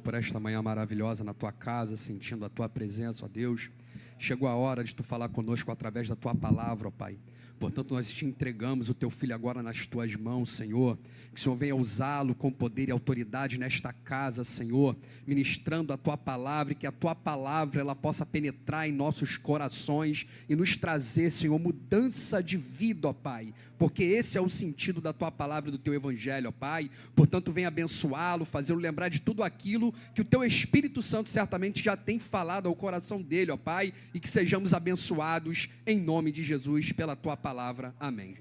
Por esta manhã maravilhosa na tua casa, sentindo a tua presença, ó Deus. Chegou a hora de tu falar conosco através da tua palavra, ó Pai. Portanto, nós te entregamos o teu filho agora nas tuas mãos, Senhor. Que o Senhor venha usá-lo com poder e autoridade nesta casa, Senhor, ministrando a tua palavra, e que a tua palavra ela possa penetrar em nossos corações e nos trazer, Senhor, mudança de vida, ó Pai. Porque esse é o sentido da tua palavra e do teu evangelho, ó Pai. Portanto, venha abençoá-lo, fazê-lo lembrar de tudo aquilo que o teu Espírito Santo certamente já tem falado ao coração dele, ó Pai, e que sejamos abençoados em nome de Jesus pela tua palavra. Amém.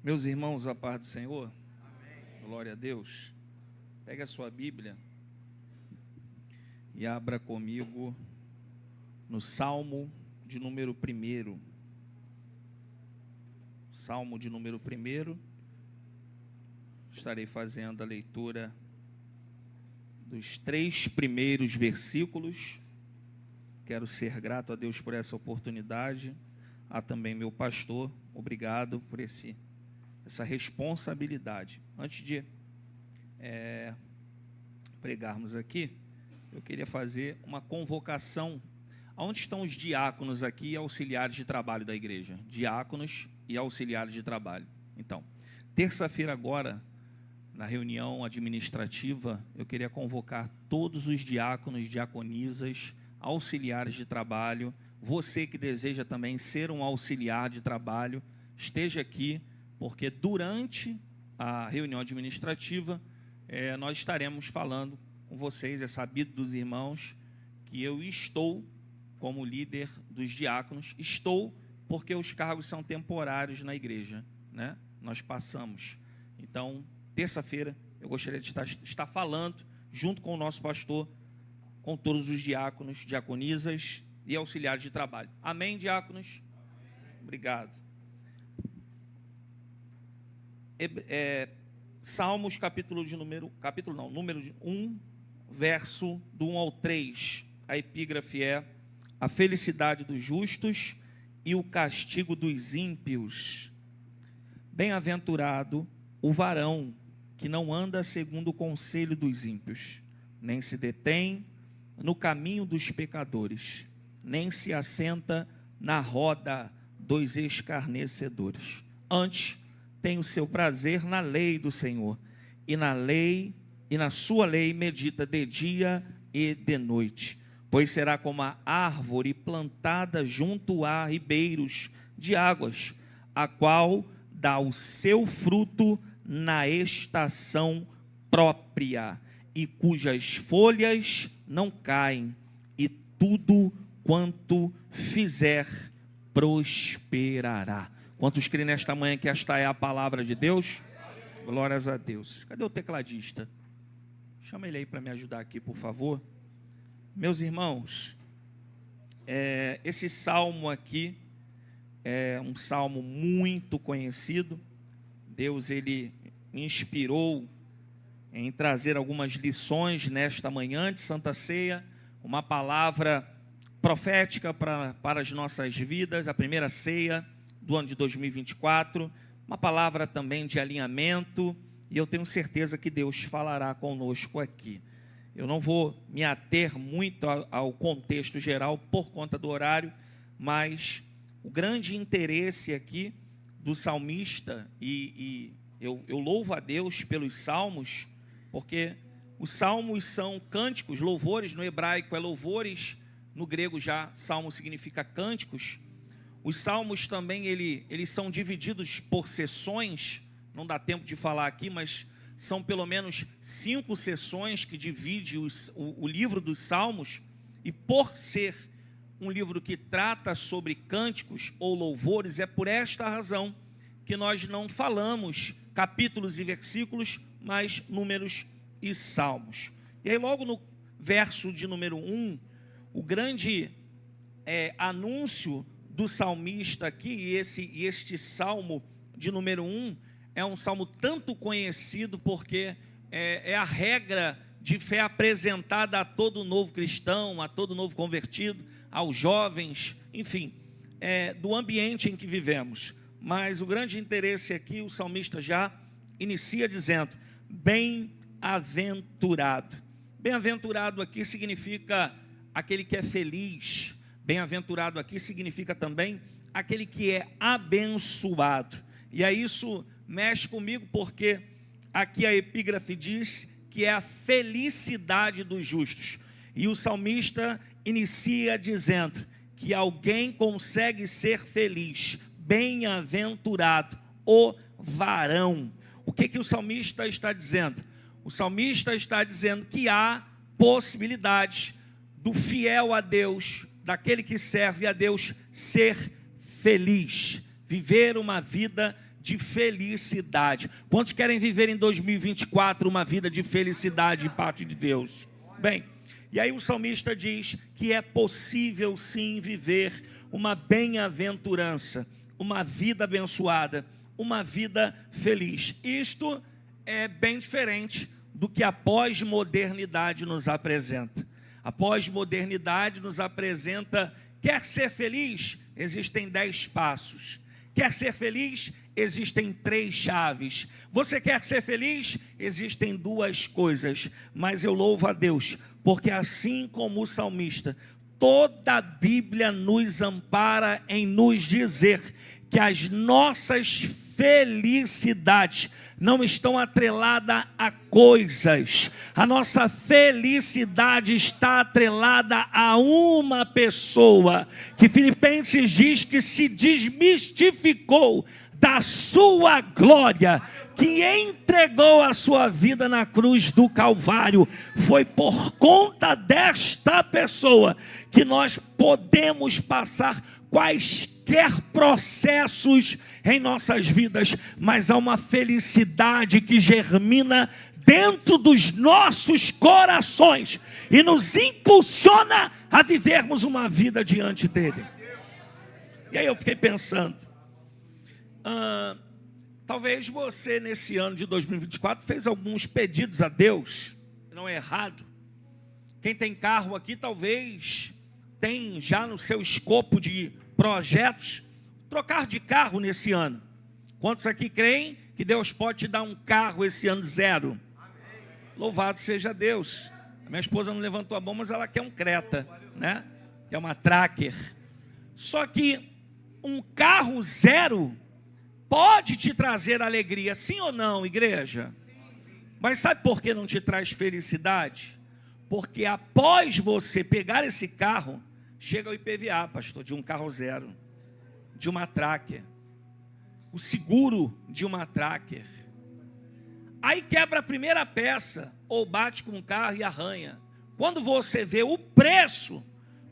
Meus irmãos, a paz do Senhor. Amém. Glória a Deus. Pega a sua Bíblia e abra comigo no Salmo de número 1. Salmo de número 1. Estarei fazendo a leitura dos 3 primeiros versículos. Quero ser grato a Deus por essa oportunidade. A também meu pastor, obrigado por essa responsabilidade. Antes de pregarmos aqui, eu queria fazer uma convocação. Onde estão os diáconos aqui e auxiliares de trabalho da igreja? Diáconos e auxiliares de trabalho. Então, terça-feira agora, na reunião administrativa, eu queria convocar todos os diáconos, diaconisas, auxiliares de trabalho. Você que deseja também ser um auxiliar de trabalho, esteja aqui, porque durante a reunião administrativa, nós estaremos falando com vocês. É sabido dos irmãos que eu estou como líder dos diáconos, porque os cargos são temporários na igreja, né? Nós passamos. Então, terça-feira, eu gostaria de estar falando, junto com o nosso pastor, com todos os diáconos, diaconisas e auxiliares de trabalho. Amém, diáconos? Amém. Obrigado. Salmos, número 1, verso do 1 ao 3. A epígrafe é: a felicidade dos justos e o castigo dos ímpios. Bem-aventurado o varão que não anda segundo o conselho dos ímpios, nem se detém no caminho dos pecadores, nem se assenta na roda dos escarnecedores. Antes, tem o seu prazer na lei do Senhor, e na sua lei medita de dia e de noite. Pois será como a árvore plantada junto a ribeiros de águas, a qual dá o seu fruto na estação própria, e cujas folhas não caem, e tudo quanto fizer prosperará. Quantos creem nesta manhã que esta é a palavra de Deus? Glórias a Deus. Cadê o tecladista? Chama ele aí para me ajudar aqui, por favor. Meus irmãos, esse salmo aqui é um salmo muito conhecido. Deus, ele me inspirou em trazer algumas lições nesta manhã de Santa Ceia, uma palavra profética para as nossas vidas, a primeira ceia do ano de 2024, uma palavra também de alinhamento, e eu tenho certeza que Deus falará conosco aqui. Eu não vou me ater muito ao contexto geral por conta do horário, mas o grande interesse aqui do salmista, e eu louvo a Deus pelos salmos, porque os salmos são cânticos, louvores, no hebraico é louvores, no grego já salmo significa cânticos. Os salmos também, eles são divididos por sessões, não dá tempo de falar aqui, mas são pelo menos 5 sessões que dividem o livro dos salmos, e por ser um livro que trata sobre cânticos ou louvores, é por esta razão que nós não falamos capítulos e versículos, mas números e salmos. E aí logo no verso de número 1, o grande anúncio do salmista aqui, e este salmo de número 1, é um salmo tanto conhecido porque é a regra de fé apresentada a todo novo cristão, a todo novo convertido, aos jovens, enfim, do ambiente em que vivemos. Mas o grande interesse aqui, o salmista já inicia dizendo: bem bem-aventurado. Bem-aventurado aqui significa aquele que é feliz. Bem-aventurado aqui significa também aquele que é abençoado. E aí isso mexe comigo, porque aqui a epígrafe diz que é a felicidade dos justos. E o salmista inicia dizendo que alguém consegue ser feliz, bem-aventurado, o varão. O que o salmista está dizendo? O salmista está dizendo que há possibilidades do fiel a Deus, daquele que serve a Deus, ser feliz, viver uma vida de felicidade. Quantos querem viver em 2024 uma vida de felicidade em parte de Deus? Bem, e aí o salmista diz que é possível sim viver uma bem-aventurança, uma vida abençoada, uma vida feliz. Isto é bem diferente do que a pós-modernidade nos apresenta. A pós-modernidade nos apresenta: quer ser feliz? Existem 10 passos. Quer ser feliz? Existem 3 chaves. Você quer ser feliz? Existem 2 coisas. Mas eu louvo a Deus, porque assim como o salmista, toda a Bíblia nos ampara em nos dizer que as nossas felicidades não estão atreladas a coisas. A nossa felicidade está atrelada a uma pessoa, que Filipenses diz que se desmistificou da sua glória, que entregou a sua vida na cruz do Calvário. Foi por conta desta pessoa que nós podemos passar quaisquer processos em nossas vidas, mas há uma felicidade que germina dentro dos nossos corações e nos impulsiona a vivermos uma vida diante dele. E aí eu fiquei pensando, talvez você nesse ano de 2024 fez alguns pedidos a Deus, não é errado. Quem tem carro aqui talvez tem já no seu escopo de projetos trocar de carro nesse ano. Quantos aqui creem que Deus pode te dar um carro esse ano 0? Amém. Louvado seja Deus. A minha esposa não levantou a mão, mas ela quer um Creta, né? Quer uma Tracker. Só que um carro 0 pode te trazer alegria, sim ou não, igreja? Mas sabe por que não te traz felicidade? Porque após você pegar esse carro, chega o IPVA, pastor, de um carro 0, de uma Tracker, o seguro de uma Tracker. Aí quebra a primeira peça, ou bate com o carro e arranha. Quando você vê o preço,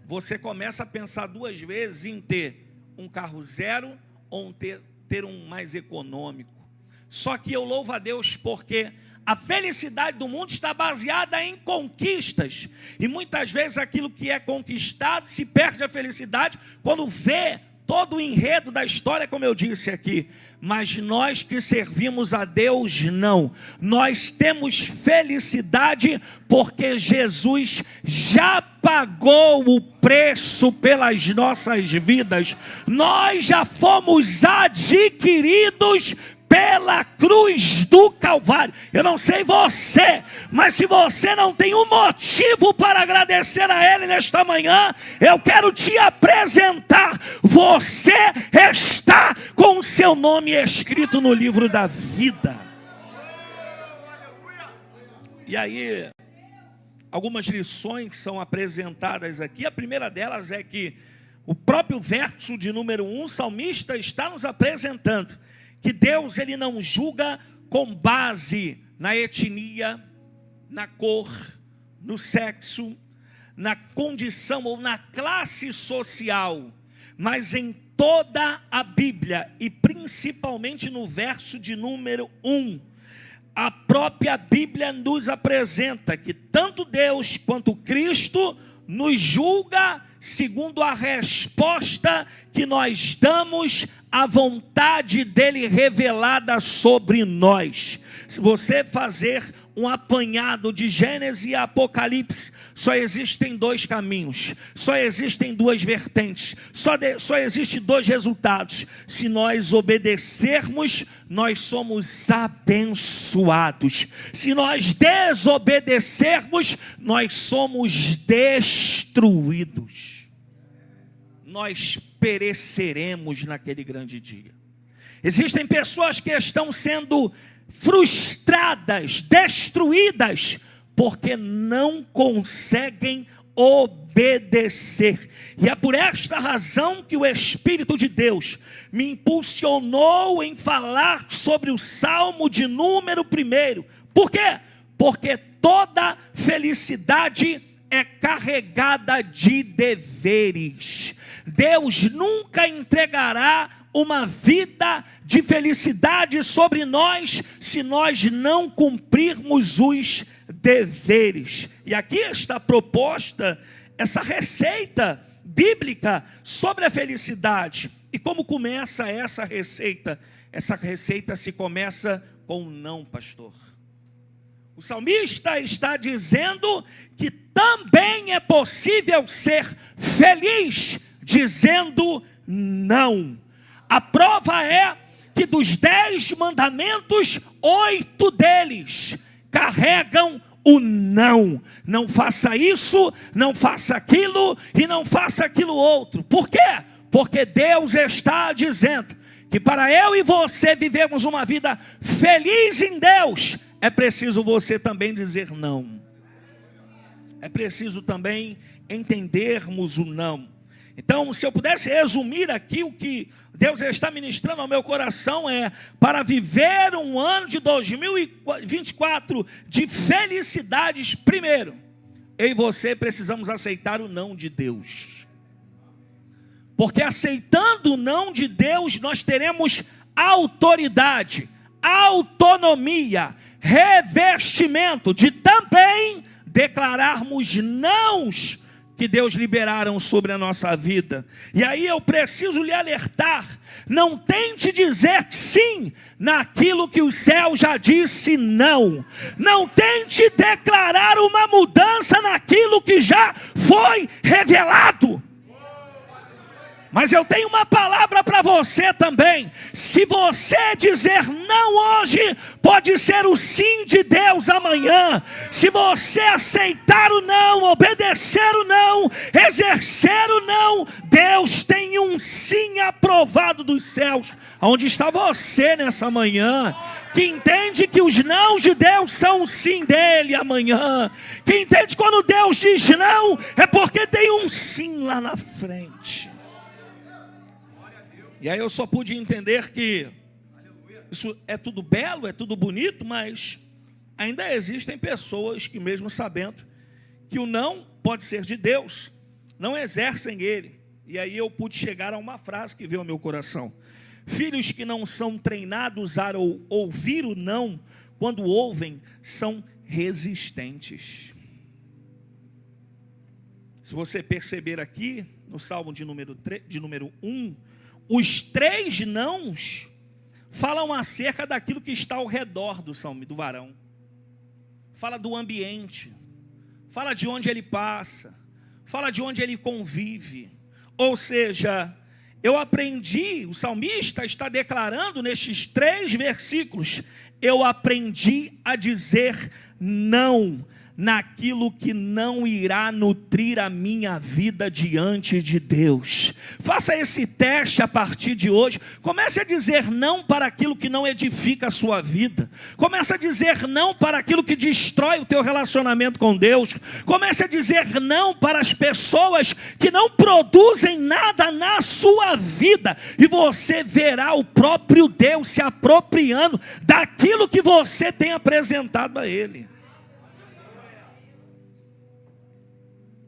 você começa a pensar 2 vezes em ter um carro 0 ou ter um mais econômico. Só que eu louvo a Deus porque a felicidade do mundo está baseada em conquistas. E muitas vezes aquilo que é conquistado se perde a felicidade quando vê todo o enredo da história, como eu disse aqui. Mas nós que servimos a Deus, não. Nós temos felicidade porque Jesus já pagou o preço pelas nossas vidas. Nós já fomos adquiridos pela cruz do Calvário. Eu não sei você, mas se você não tem um motivo para agradecer a Ele nesta manhã, eu quero te apresentar. Você está com o seu nome escrito no livro da vida. E aí, algumas lições são apresentadas aqui. A primeira delas é que o próprio verso de número 1, o salmista está nos apresentando que Deus, ele não julga com base na etnia, na cor, no sexo, na condição ou na classe social, mas em toda a Bíblia, e principalmente no verso de número 1, a própria Bíblia nos apresenta que tanto Deus quanto Cristo nos julga segundo a resposta que nós damos à vontade dele revelada sobre nós. Se você fazer um apanhado de Gênesis e Apocalipse, só existem dois caminhos, só existem duas vertentes, só existem dois resultados. Se nós obedecermos, nós somos abençoados. Se nós desobedecermos, nós somos destruídos. Nós pereceremos naquele grande dia. Existem pessoas que estão sendo frustradas, destruídas, porque não conseguem obedecer. E é por esta razão que o Espírito de Deus me impulsionou em falar sobre o Salmo de número 1. Por quê? Porque toda felicidade é carregada de deveres. Deus nunca entregará uma vida de felicidade sobre nós se nós não cumprirmos os deveres. E aqui está proposta essa receita bíblica sobre a felicidade. E como começa essa receita? Essa receita se começa com não, pastor. O salmista está dizendo que também é possível ser feliz dizendo não. A prova é que dos 10 mandamentos, 8 deles carregam o não. Não faça isso, não faça aquilo e não faça aquilo outro. Por quê? Porque Deus está dizendo que para eu e você vivermos uma vida feliz em Deus, é preciso você também dizer não. É preciso também entendermos o não. Então, se eu pudesse resumir aqui o que Deus está ministrando ao meu coração, é para viver um ano de 2024 de felicidades. Primeiro, eu e você precisamos aceitar o não de Deus. Porque aceitando o não de Deus, nós teremos autoridade, autonomia, revestimento de também declararmos nãos que Deus liberaram sobre a nossa vida. E aí eu preciso lhe alertar: não tente dizer sim naquilo que o céu já disse não. Não tente declarar uma mudança naquilo que já foi revelado. Mas eu tenho uma palavra para você também. Se você dizer não hoje, pode ser o sim de Deus amanhã. Se você aceitar o não, obedecer o não, exercer o não, Deus tem um sim aprovado dos céus. Onde está você nessa manhã? Que entende que os não de Deus são o sim dele amanhã. Que entende que quando Deus diz não, é porque tem um sim lá na frente. E aí eu só pude entender que isso é tudo belo, é tudo bonito, mas ainda existem pessoas que, mesmo sabendo que o não pode ser de Deus, não exercem ele. E aí eu pude chegar a uma frase que veio ao meu coração: filhos que não são treinados a ouvir o não, quando ouvem, são resistentes. Se você perceber aqui, no Salmo de número 1, os 3 nãos falam acerca daquilo que está ao redor do varão. Fala do ambiente, fala de onde ele passa, fala de onde ele convive. Ou seja, eu aprendi, o salmista está declarando nestes 3 versículos, eu aprendi a dizer não naquilo que não irá nutrir a minha vida diante de Deus. Faça esse teste a partir de hoje. Comece a dizer não para aquilo que não edifica a sua vida. Comece a dizer não para aquilo que destrói o teu relacionamento com Deus. Comece a dizer não para as pessoas que não produzem nada na sua vida. E você verá o próprio Deus se apropriando daquilo que você tem apresentado a Ele.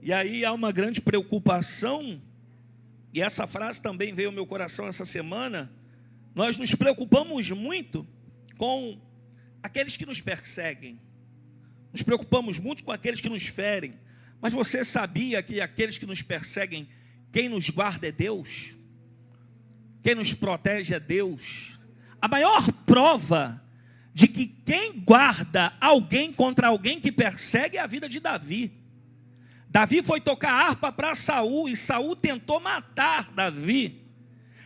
E aí há uma grande preocupação, e essa frase também veio ao meu coração essa semana. Nós nos preocupamos muito com aqueles que nos perseguem, nos preocupamos muito com aqueles que nos ferem. Mas você sabia que aqueles que nos perseguem, quem nos guarda é Deus? Quem nos protege é Deus? A maior prova de que quem guarda alguém contra alguém que persegue é a vida de Davi. Davi foi tocar harpa para Saul, e Saul tentou matar Davi.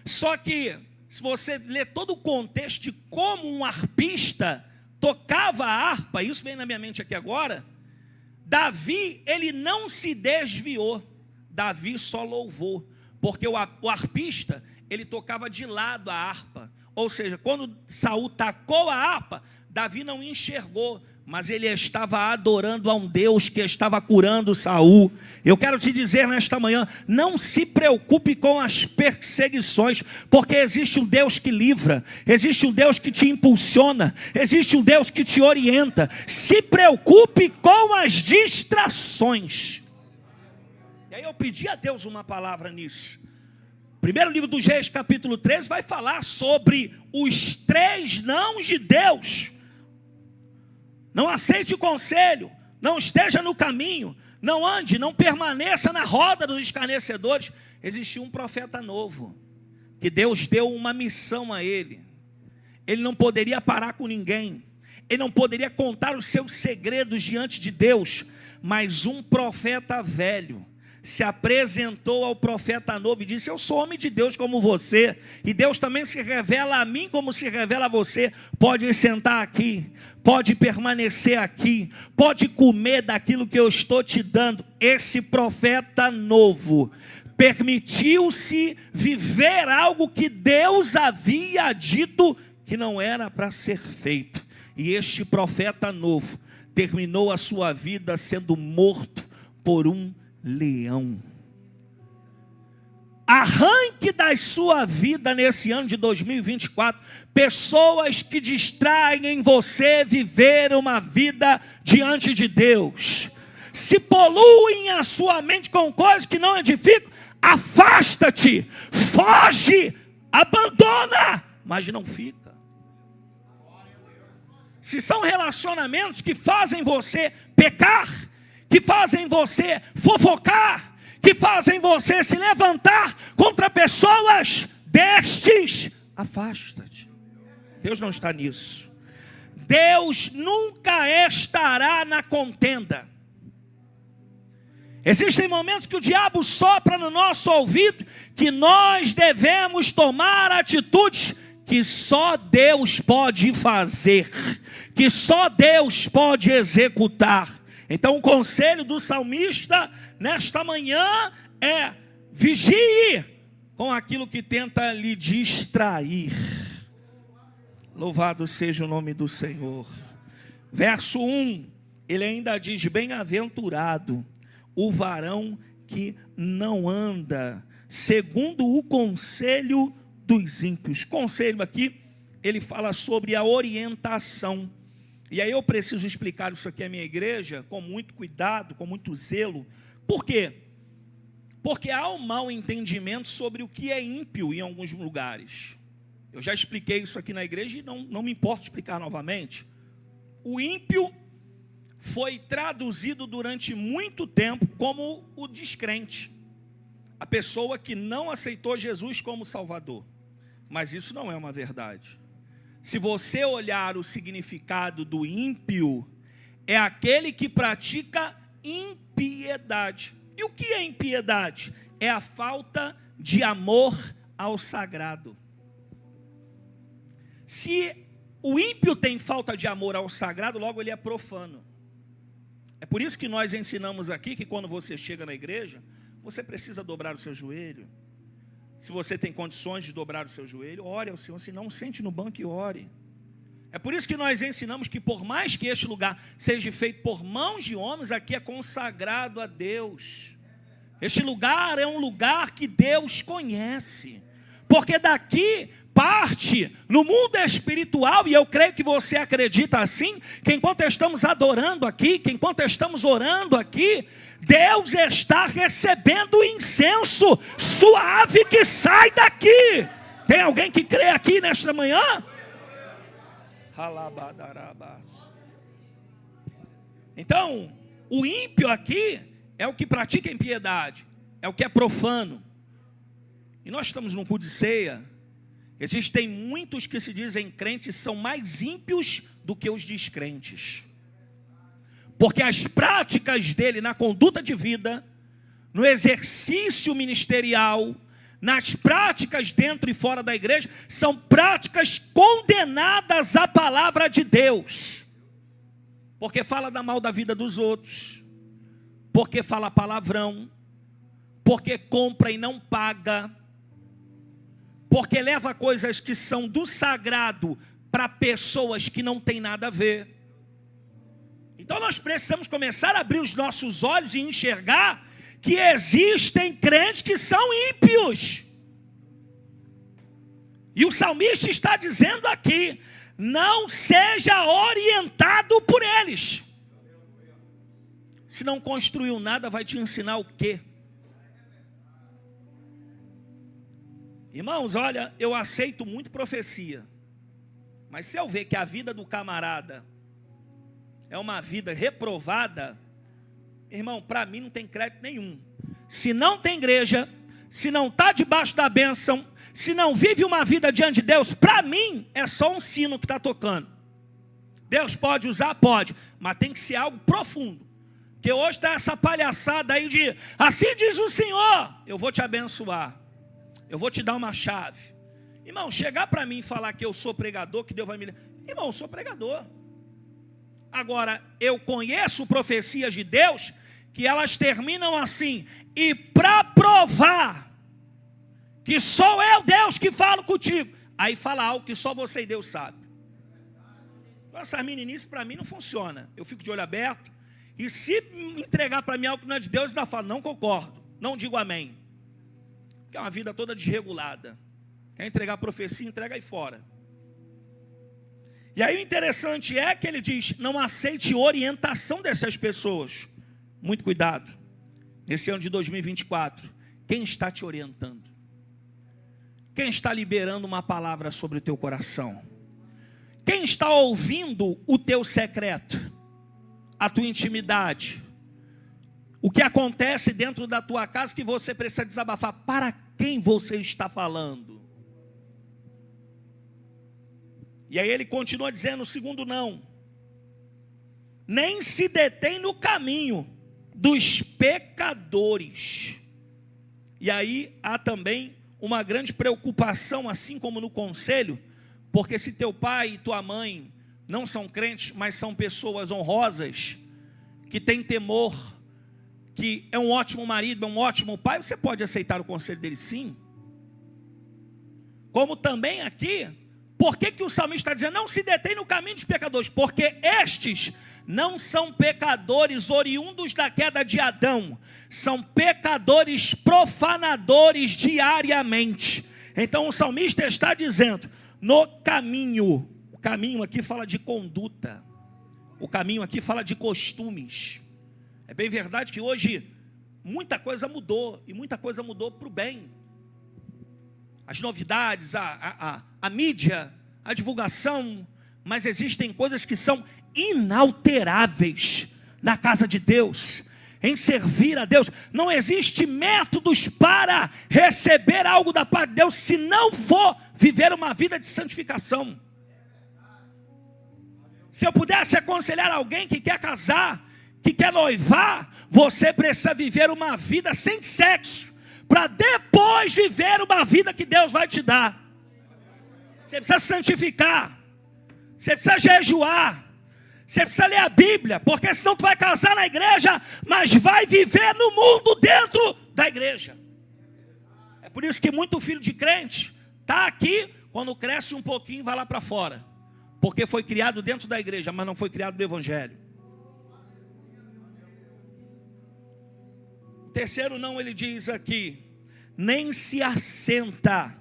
Só que, se você ler todo o contexto de como um arpista tocava a harpa, isso vem na minha mente aqui agora, Davi, ele não se desviou, Davi só louvou, porque o arpista, ele tocava de lado a harpa, ou seja, quando Saul tacou a harpa, Davi não enxergou, mas ele estava adorando a um Deus que estava curando Saul. Eu quero te dizer nesta manhã, não se preocupe com as perseguições, porque existe um Deus que livra, existe um Deus que te impulsiona, existe um Deus que te orienta. Se preocupe com as distrações. E aí eu pedi a Deus uma palavra nisso. Primeiro livro dos Reis, capítulo 13, vai falar sobre os 3 nãos de Deus. Não aceite o conselho, não esteja no caminho, não ande, não permaneça na roda dos escarnecedores. Existia um profeta novo, que Deus deu uma missão a ele. Ele não poderia parar com ninguém, ele não poderia contar os seus segredos diante de Deus, mas um profeta velho se apresentou ao profeta novo e disse: eu sou homem de Deus como você, e Deus também se revela a mim como se revela a você. Pode sentar aqui, pode permanecer aqui, pode comer daquilo que eu estou te dando. Esse profeta novo permitiu-se viver algo que Deus havia dito que não era para ser feito, e este profeta novo terminou a sua vida sendo morto por um leão. Arranque da sua vida nesse ano de 2024 pessoas que distraem em você viver uma vida diante de Deus. Se poluem a sua mente com coisas que não edificam, afasta-te, foge, abandona, mas não fica. Se são relacionamentos que fazem você pecar, que fazem você fofocar, que fazem você se levantar contra pessoas destes, afasta-te. Deus não está nisso. Deus nunca estará na contenda. Existem momentos que o diabo sopra no nosso ouvido que nós devemos tomar atitudes que só Deus pode fazer, que só Deus pode executar. Então o conselho do salmista nesta manhã é: vigie com aquilo que tenta lhe distrair. Louvado seja o nome do Senhor. Verso 1, ele ainda diz: bem-aventurado o varão que não anda segundo o conselho dos ímpios. Conselho aqui, ele fala sobre a orientação. E aí eu preciso explicar isso aqui à minha igreja com muito cuidado, com muito zelo. Por quê? Porque há um mau entendimento sobre o que é ímpio em alguns lugares. Eu já expliquei isso aqui na igreja e não me importa explicar novamente. O ímpio foi traduzido durante muito tempo como o descrente, a pessoa que não aceitou Jesus como Salvador. Mas isso não é uma verdade. Se você olhar o significado do ímpio, é aquele que pratica impiedade. E o que é impiedade? É a falta de amor ao sagrado. Se o ímpio tem falta de amor ao sagrado, logo ele é profano. É por isso que nós ensinamos aqui que quando você chega na igreja, você precisa dobrar o seu joelho. Se você tem condições de dobrar o seu joelho, ore ao Senhor. Se não, sente no banco e ore. É por isso que nós ensinamos que por mais que este lugar seja feito por mãos de homens, aqui é consagrado a Deus. Este lugar é um lugar que Deus conhece. Porque daqui parte no mundo espiritual, e eu creio que você acredita assim, que enquanto estamos adorando aqui, que enquanto estamos orando aqui, Deus está recebendo incenso suave que sai daqui. Tem alguém que crê aqui nesta manhã? Então, o ímpio aqui é o que pratica impiedade, é o que é profano. E nós estamos num culto de ceia. Existem muitos que se dizem crentes, são mais ímpios do que os descrentes. Porque as práticas dele na conduta de vida, no exercício ministerial, nas práticas dentro e fora da igreja, são práticas condenadas à palavra de Deus. Porque fala da mal da vida dos outros, porque fala palavrão, porque compra e não paga, porque leva coisas que são do sagrado para pessoas que não têm nada a ver. Então nós precisamos começar a abrir os nossos olhos e enxergar que existem crentes que são ímpios. E o salmista está dizendo aqui: não seja orientado por eles. Se não construiu nada, vai te ensinar o quê? Irmãos, olha, eu aceito muito profecia, mas se eu ver que a vida do camarada é uma vida reprovada, irmão, para mim não tem crédito nenhum. Se não tem igreja, se não está debaixo da bênção, se não vive uma vida diante de Deus, para mim é só um sino que está tocando. Deus pode usar? Pode, mas tem que ser algo profundo. Porque hoje está essa palhaçada aí de, assim diz o Senhor, eu vou te abençoar, eu vou te dar uma chave. Irmão, chegar para mim e falar que eu sou pregador, que Deus vai me... Irmão, eu sou pregador. Agora, eu conheço profecias de Deus que elas terminam assim: e para provar que sou eu, Deus, que falo contigo, aí fala algo que só você e Deus sabe. Então, essa meninice para mim não funciona. Eu fico de olho aberto, e se me entregar para mim algo que não é de Deus, ainda falo, não concordo, não digo amém. Porque é uma vida toda desregulada. Quer entregar profecia, entrega aí fora. E aí o interessante é que ele diz: não aceite orientação dessas pessoas. Muito cuidado. Nesse ano de 2024, quem está te orientando? Quem está liberando uma palavra sobre o teu coração? Quem está ouvindo o teu secreto? A tua intimidade? O que acontece dentro da tua casa que você precisa desabafar? Para quem você está falando? E aí ele continua dizendo o segundo não. Nem se detém no caminho dos pecadores. E aí há também uma grande preocupação, assim como no conselho, porque se teu pai e tua mãe não são crentes, mas são pessoas honrosas, que têm temor, que é um ótimo marido, é um ótimo pai, você pode aceitar o conselho dele, sim. Como também aqui, por que o salmista está dizendo, não se detém no caminho dos pecadores? Porque estes não são pecadores oriundos da queda de Adão, são pecadores profanadores diariamente. Então o salmista está dizendo, no caminho, o caminho aqui fala de conduta, o caminho aqui fala de costumes. É bem verdade que hoje muita coisa mudou, e muita coisa mudou para o bem. As novidades, a mídia, a divulgação, mas existem coisas que são inalteráveis na casa de Deus, em servir a Deus. Não existe métodos para receber algo da parte de Deus se não for viver uma vida de santificação. Se eu pudesse aconselhar alguém que quer casar, que quer noivar, você precisa viver uma vida sem sexo, para depois viver uma vida que Deus vai te dar. Você precisa santificar, você precisa jejuar, você precisa ler a Bíblia, porque senão tu vai casar na igreja, mas vai viver no mundo dentro da igreja. É por isso que muito filho de crente está aqui, quando cresce um pouquinho vai lá para fora, porque foi criado dentro da igreja, mas não foi criado no evangelho. Terceiro não, ele diz aqui, nem se assenta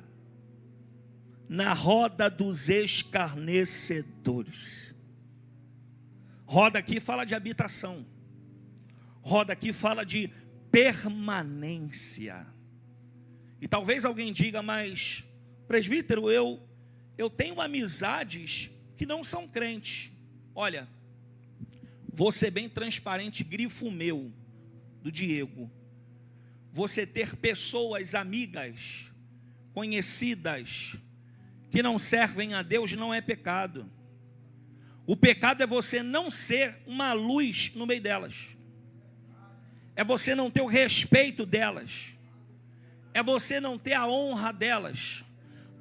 na roda dos escarnecedores. Roda aqui fala de habitação, roda aqui fala de permanência. E talvez alguém diga, mas presbítero, eu tenho amizades que não são crentes. Olha, vou ser bem transparente, grifo meu, do Diego. Você ter pessoas amigas, conhecidas, que não servem a Deus não é pecado. O pecado é você não ser uma luz no meio delas. É você não ter o respeito delas. É você não ter a honra delas.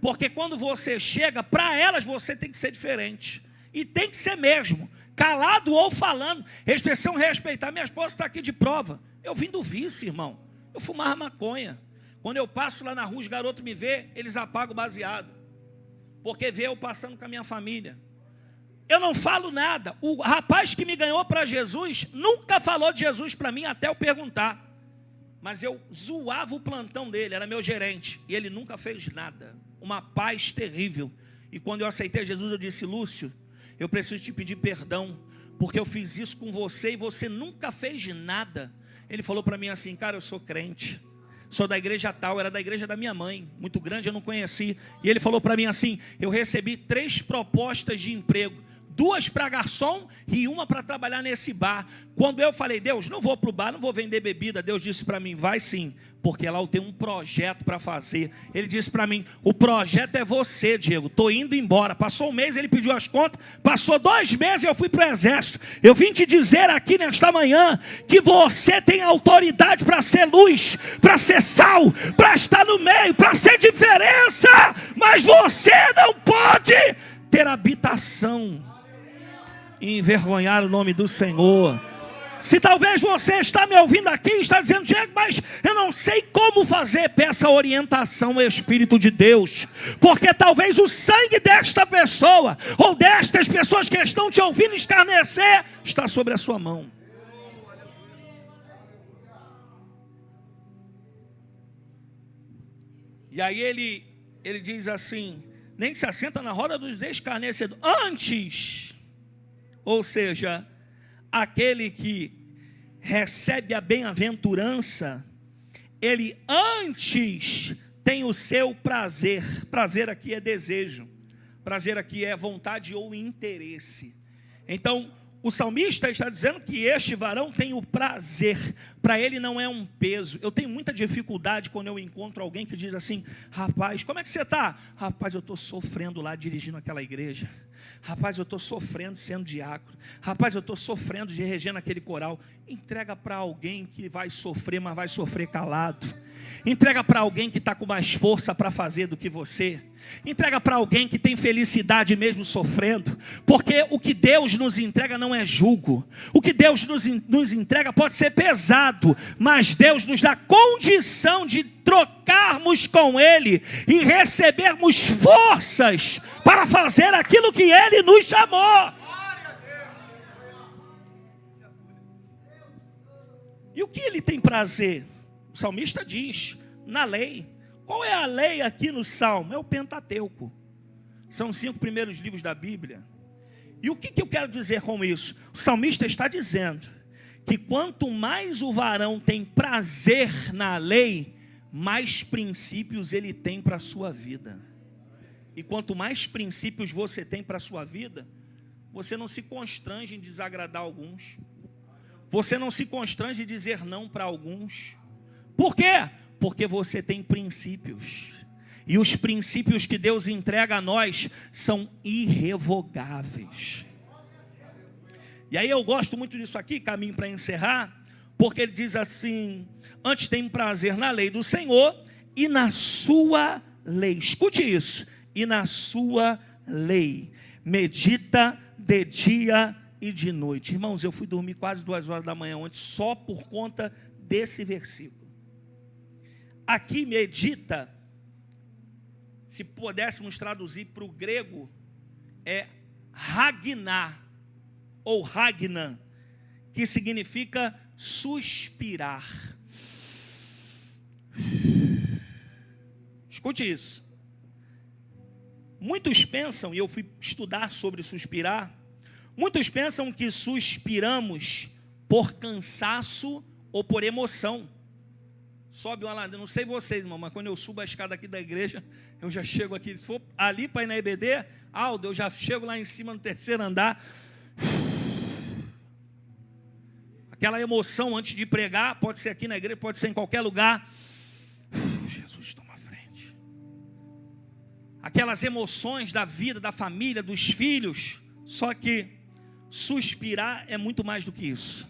Porque quando você chega, para elas você tem que ser diferente. E tem que ser mesmo, calado ou falando. Expressão respeitar. Minha esposa está aqui de prova. Eu vim do vício, irmão. Eu fumava maconha. Quando eu passo lá na rua, os garotos me vê, eles apagam o baseado. Porque vê eu passando com a minha família. Eu não falo nada. O rapaz que me ganhou para Jesus nunca falou de Jesus para mim até eu perguntar. Mas eu zoava o plantão dele, era meu gerente. E ele nunca fez nada. Uma paz terrível. E quando eu aceitei Jesus, eu disse: Lúcio, eu preciso te pedir perdão, porque eu fiz isso com você e você nunca fez nada. Ele falou para mim assim: cara, eu sou crente, sou da igreja tal, era da igreja da minha mãe, muito grande, eu não conheci. E ele falou para mim assim: eu recebi 3 propostas de emprego, 2 para garçom e 1 para trabalhar nesse bar. Quando eu falei: Deus, não vou para o bar, não vou vender bebida, Deus disse para mim: vai sim, porque lá eu tenho um projeto para fazer. Ele disse para mim: o projeto é você, Diego, estou indo embora. Passou 1 mês, ele pediu as contas, passou 2 meses e eu fui para o exército. Eu vim te dizer aqui nesta manhã, que você tem autoridade para ser luz, para ser sal, para estar no meio, para ser diferença, mas você não pode ter habitação e envergonhar o nome do Senhor. Se talvez você está me ouvindo aqui e está dizendo: Diego, mas eu não sei como fazer, peça orientação ao Espírito de Deus, porque talvez o sangue desta pessoa, ou destas pessoas que estão te ouvindo escarnecer, está sobre a sua mão. E aí ele diz assim: nem se assenta na roda dos escarnecedores, antes, ou seja, aquele que recebe a bem-aventurança, ele antes tem o seu prazer. Prazer aqui é desejo, prazer aqui é vontade ou interesse. Então o salmista está dizendo que este varão tem o prazer, para ele não é um peso. Eu tenho muita dificuldade quando eu encontro alguém que diz assim: rapaz, como é que você está? Rapaz, eu estou sofrendo lá dirigindo aquela igreja. Rapaz, eu estou sofrendo sendo diácono. Rapaz, eu estou sofrendo de reger naquele coral. Entrega para alguém que vai sofrer, mas vai sofrer calado. Entrega para alguém que está com mais força para fazer do que você. Entrega para alguém que tem felicidade mesmo sofrendo. Porque o que Deus nos entrega não é jugo. O que Deus nos entrega pode ser pesado, mas Deus nos dá condição de trocarmos com Ele e recebermos forças para fazer aquilo que Ele nos chamou. E o que Ele tem prazer? O salmista diz, na lei. Qual é a lei aqui no Salmo? É o Pentateuco. São os 5 primeiros livros da Bíblia. E o que eu quero dizer com isso? O salmista está dizendo que quanto mais o varão tem prazer na lei, mais princípios ele tem para a sua vida. E quanto mais princípios você tem para a sua vida, você não se constrange em desagradar alguns. Você não se constrange em dizer não para alguns. Por quê? Porque você tem princípios. E os princípios que Deus entrega a nós são irrevogáveis. E aí eu gosto muito disso aqui, caminho para encerrar, porque ele diz assim: antes tem prazer na lei do Senhor e na sua lei. Escute isso. E na sua lei medita de dia e de noite. Irmãos, eu fui dormir quase 2 horas da manhã ontem só por conta desse versículo. Aqui medita, se pudéssemos traduzir para o grego, é ragnar, ou ragnan, que significa suspirar. Escute isso. Muitos pensam, e eu fui estudar sobre suspirar, muitos pensam que suspiramos por cansaço ou por emoção. Sobe uma ladeira, não sei vocês, irmão, mas quando eu subo a escada aqui da igreja, eu já chego aqui, se for ali para ir na EBD, Aldo, eu já chego lá em cima no 3º andar. Aquela emoção antes de pregar, pode ser aqui na igreja, pode ser em qualquer lugar. Jesus, toma a frente. Aquelas emoções da vida, da família, dos filhos, Só que suspirar é muito mais do que isso.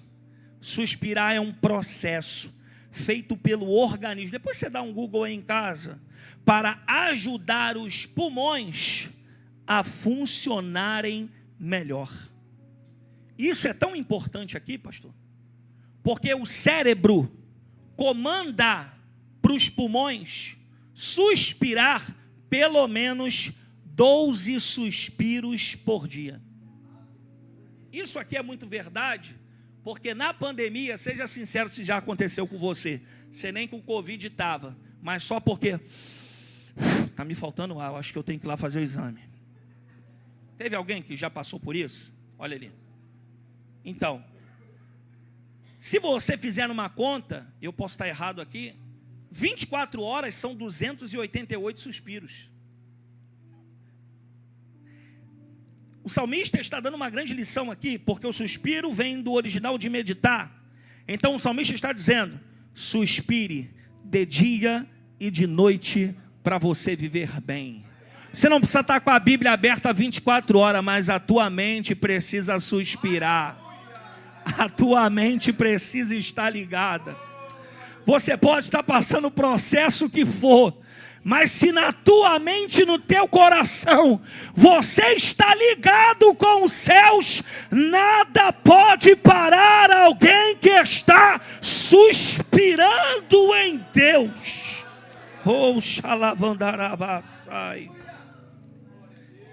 Suspirar é um processo feito pelo organismo. Depois você dá um Google aí em casa, para ajudar os pulmões a funcionarem melhor. Isso é tão importante aqui, pastor, porque o cérebro comanda para os pulmões suspirar pelo menos 12 suspiros por dia. Isso aqui é muito verdade, porque na pandemia, seja sincero se já aconteceu com você, você nem com Covid estava, mas só porque está me faltando ar, eu acho que eu tenho que ir lá fazer o exame. Teve alguém que já passou por isso? Olha ali. Então, se você fizer uma conta, eu posso estar errado aqui, 24 horas são 288 suspiros. O salmista está dando uma grande lição aqui, porque o suspiro vem do original de meditar. Então o salmista está dizendo: suspire de dia e de noite para você viver bem. Você não precisa estar com a Bíblia aberta 24 horas, mas a tua mente precisa suspirar. A tua mente precisa estar ligada. Você pode estar passando o processo que for, mas se na tua mente, no teu coração, você está ligado com os céus, nada pode parar alguém que está suspirando em Deus. Oh, xalavandarabasai.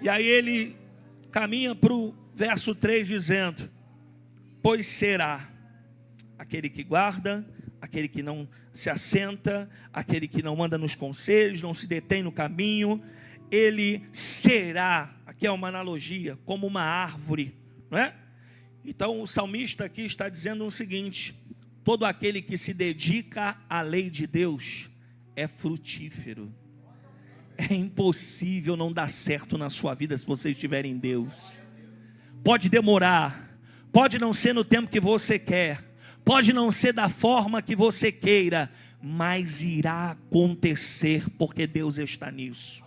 E aí ele caminha para o verso 3 dizendo: pois será aquele que guarda, aquele que não se assenta, aquele que não anda nos conselhos, não se detém no caminho, ele será, aqui é uma analogia, como uma árvore, não é? Então o salmista aqui está dizendo o seguinte: todo aquele que se dedica à lei de Deus é frutífero. É impossível não dar certo na sua vida se você estiver em Deus. Pode demorar, pode não ser no tempo que você quer, pode não ser da forma que você queira, mas irá acontecer, porque Deus está nisso.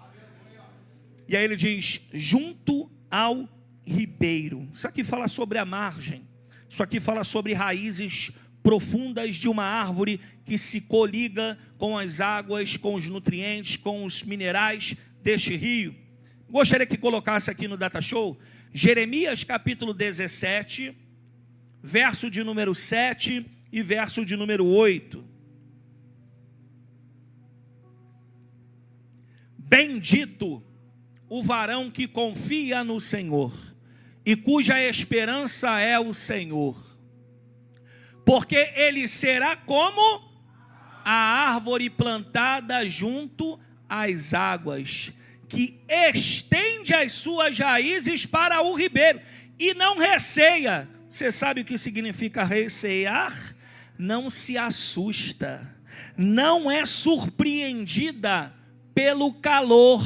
E aí ele diz: junto ao ribeiro. Isso aqui fala sobre a margem. Isso aqui fala sobre raízes profundas de uma árvore que se coliga com as águas, com os nutrientes, com os minerais deste rio. Gostaria que colocasse aqui no Data Show Jeremias capítulo 17, verso de número 7 e verso de número 8. Bendito o varão que confia no Senhor e cuja esperança é o Senhor, porque ele será como a árvore plantada junto às águas, que estende as suas raízes para o ribeiro e não receia. Você sabe o que significa recear? Não se assusta, não é surpreendida pelo calor.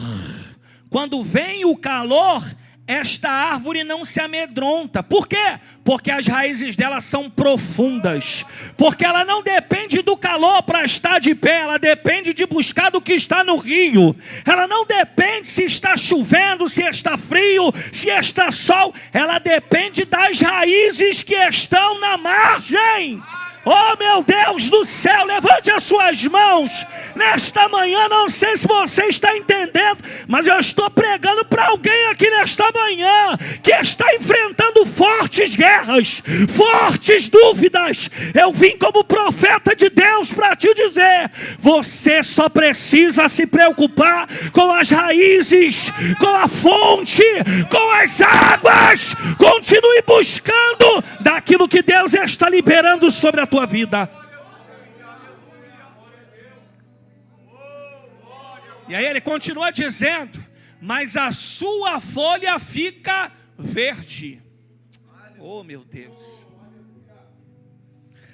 Quando vem o calor, esta árvore não se amedronta. Por quê? Porque as raízes dela são profundas. Porque ela não depende do calor para estar de pé. Ela depende de buscar do que está no rio. Ela não depende se está chovendo, se está frio, se está sol. Ela depende das raízes que estão na margem. Oh meu Deus do céu, levante as suas mãos nesta manhã. Não sei se você está entendendo, mas eu estou pregando para alguém aqui nesta manhã que está enfrentando fortes guerras, fortes dúvidas. Eu vim como profeta de Deus para te dizer: você só precisa se preocupar com as raízes, com a fonte, com as águas. Continue buscando daquilo que Deus está liberando sobre a tua vida. E aí ele continua dizendo: mas a sua folha fica verde. Oh meu Deus.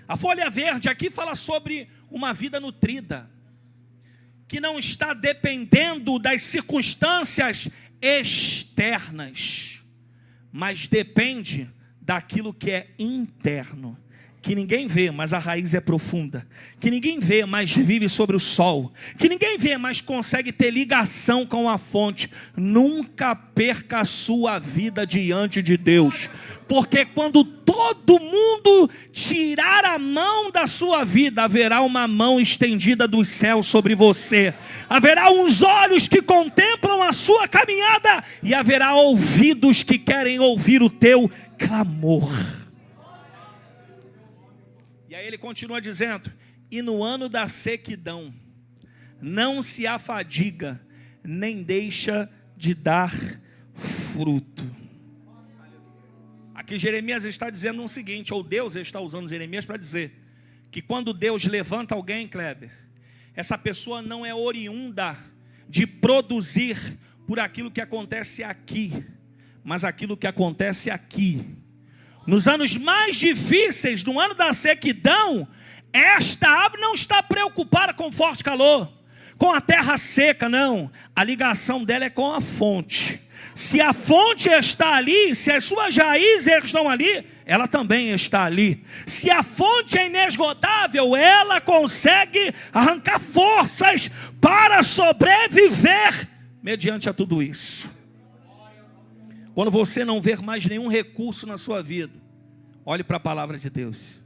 A folha verde aqui fala sobre uma vida nutrida, que não está dependendo das circunstâncias externas, mas depende daquilo que é interno, que ninguém vê, mas a raiz é profunda, que ninguém vê, mas vive sobre o sol, que ninguém vê, mas consegue ter ligação com a fonte. Nunca perca a sua vida diante de Deus, porque quando todo mundo tirar a mão da sua vida, haverá uma mão estendida dos céus sobre você, haverá uns olhos que contemplam a sua caminhada, e haverá ouvidos que querem ouvir o teu clamor. E aí ele continua dizendo: e no ano da sequidão, não se afadiga, nem deixa de dar fruto. Aqui Jeremias está dizendo o seguinte, ou Deus está usando Jeremias para dizer, que quando Deus levanta alguém, Kleber, essa pessoa não é oriunda de produzir por aquilo que acontece aqui, mas aquilo que acontece aqui. Nos anos mais difíceis, no ano da sequidão, esta árvore não está preocupada com forte calor, com a terra seca, não. A ligação dela é com a fonte. Se a fonte está ali, se as suas raízes estão ali, ela também está ali. Se a fonte é inesgotável, ela consegue arrancar forças para sobreviver mediante a tudo isso. Quando você não ver mais nenhum recurso na sua vida, olhe para a palavra de Deus.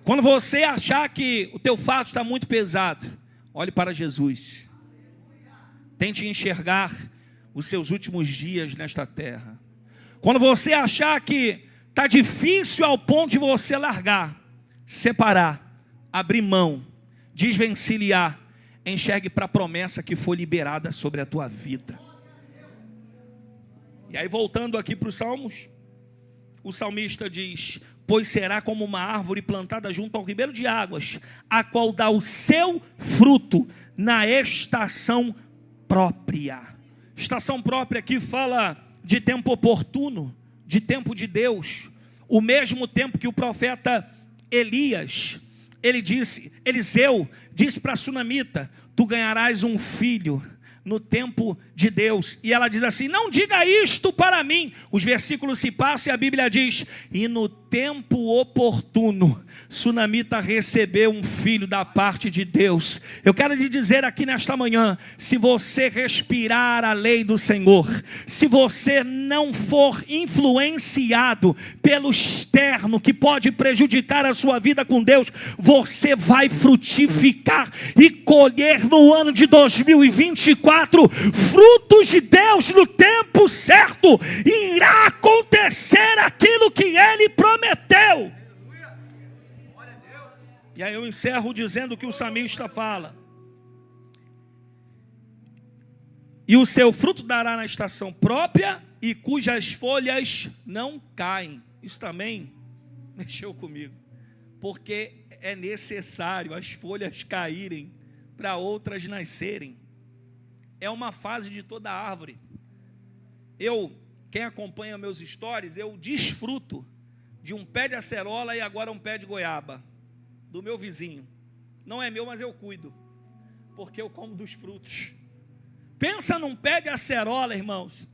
Quando você achar que o teu fardo está muito pesado, olhe para Jesus. Tente enxergar os seus últimos dias nesta terra. Quando você achar que está difícil ao ponto de você largar, separar, abrir mão, desvencilhar, enxergue para a promessa que foi liberada sobre a tua vida. E aí voltando aqui para os Salmos, o salmista diz: pois será como uma árvore plantada junto ao ribeiro de águas, a qual dá o seu fruto na estação própria. Estação própria aqui fala de tempo oportuno, de tempo de Deus. O mesmo tempo que o profeta Eliseu disse para a sunamita: tu ganharás um filho no tempo de Deus. E ela diz assim: não diga isto para mim. Os versículos se passam e a Bíblia diz: e no tempo oportuno, sunamita recebeu um filho da parte de Deus. Eu quero lhe dizer aqui nesta manhã, se você respirar a lei do Senhor, se você não for influenciado pelo externo que pode prejudicar a sua vida com Deus, você vai frutificar e colher no ano de 2024 frutos de Deus no tempo certo. Irá acontecer aquilo que Ele prometeu. E aí eu encerro dizendo o que o salmista fala: e o seu fruto dará na estação própria, e cujas folhas não caem. Isso também mexeu comigo, porque é necessário as folhas caírem para outras nascerem. É uma fase de toda árvore. Quem acompanha meus stories, eu desfruto de um pé de acerola e agora um pé de goiaba do meu vizinho. Não é meu, mas eu cuido, porque eu como dos frutos. Pensa num pé de acerola, irmãos,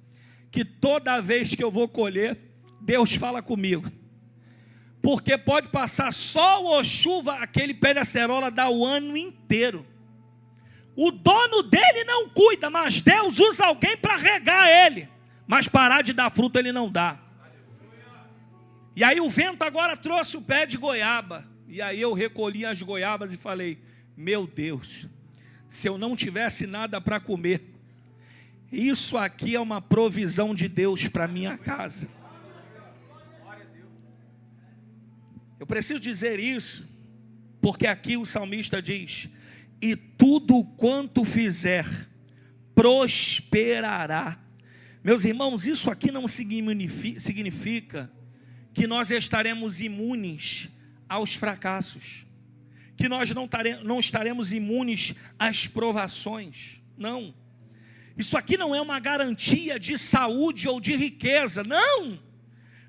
que toda vez que eu vou colher, Deus fala comigo. Porque pode passar sol ou chuva, aquele pé de acerola dá o ano inteiro. O dono dele não cuida, mas Deus usa alguém para regar ele. Mas parar de dar fruto ele não dá. E aí o vento agora trouxe o pé de goiaba. E aí eu recolhi as goiabas e falei: meu Deus, se eu não tivesse nada para comer, isso aqui é uma provisão de Deus para minha casa. Eu preciso dizer isso, porque aqui o salmista diz: e tudo quanto fizer, prosperará. Meus irmãos, isso aqui não significa que nós estaremos imunes aos fracassos, que nós não estaremos imunes às provações. Não. Isso aqui não é uma garantia de saúde ou de riqueza, não.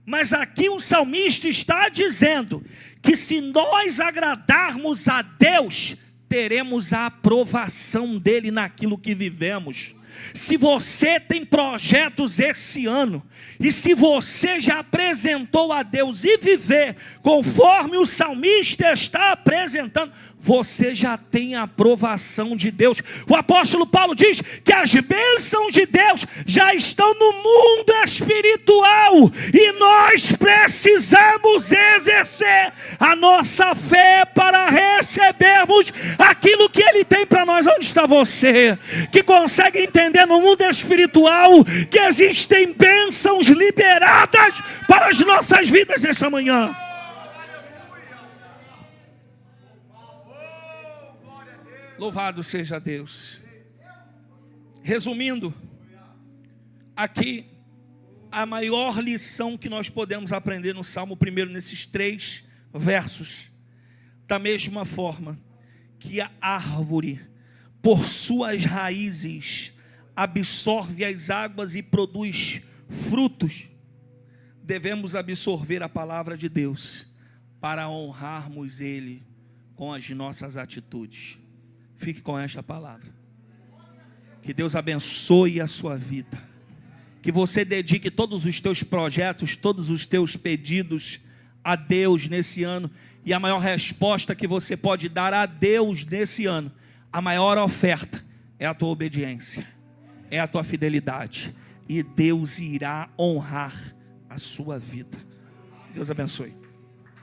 Mas aqui o salmista está dizendo que se nós agradarmos a Deus, teremos a aprovação dele naquilo que vivemos. Se você tem projetos esse ano, e se você já apresentou a Deus e viver conforme o salmista está apresentando, você já tem a aprovação de Deus. O apóstolo Paulo diz que as bênçãos de Deus já estão no mundo espiritual, e nós precisamos exercer a nossa fé para recebermos aquilo que Ele tem para nós. Onde está você que consegue entender no mundo espiritual que existem bênçãos liberadas para as nossas vidas nesta manhã? Louvado seja Deus. Resumindo, aqui a maior lição que nós podemos aprender no Salmo 1, nesses 3 versos, da mesma forma que a árvore, por suas raízes, absorve as águas e produz frutos, devemos absorver a palavra de Deus para honrarmos Ele com as nossas atitudes. Fique com esta palavra. Que Deus abençoe a sua vida. Que você dedique todos os teus projetos, todos os teus pedidos a Deus nesse ano. E a maior resposta que você pode dar a Deus nesse ano, a maior oferta, é a tua obediência, é a tua fidelidade. E Deus irá honrar a sua vida. Deus abençoe.